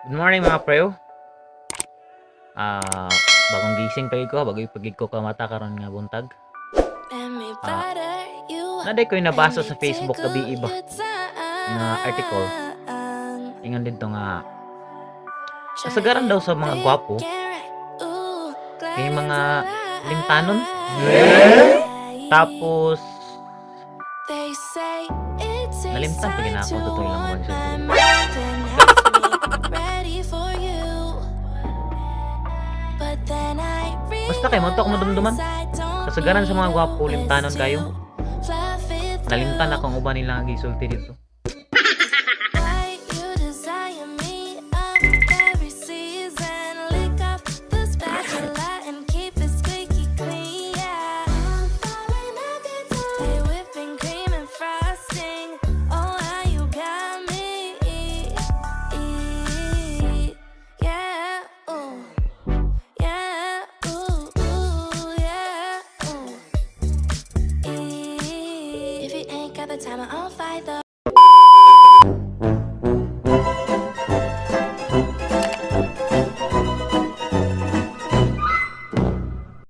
Good morning mga preo. Ah, bagong gising pa ko, bago ipagig ko ka mata karon nga buntag. Naday ko yung nabasa sa Facebook gabi iba nga article. Ingon dito nga kasagaran daw sa mga gwapo kay mga limtanon. Tapos nalimtan pa ginako totoo lang man siya. Basta kay mo to ako madumduman. Kasagaran sa mga gwapo limtanon kayo. Nalimtan akong uban nila nga gisulti dito. Time on fire though.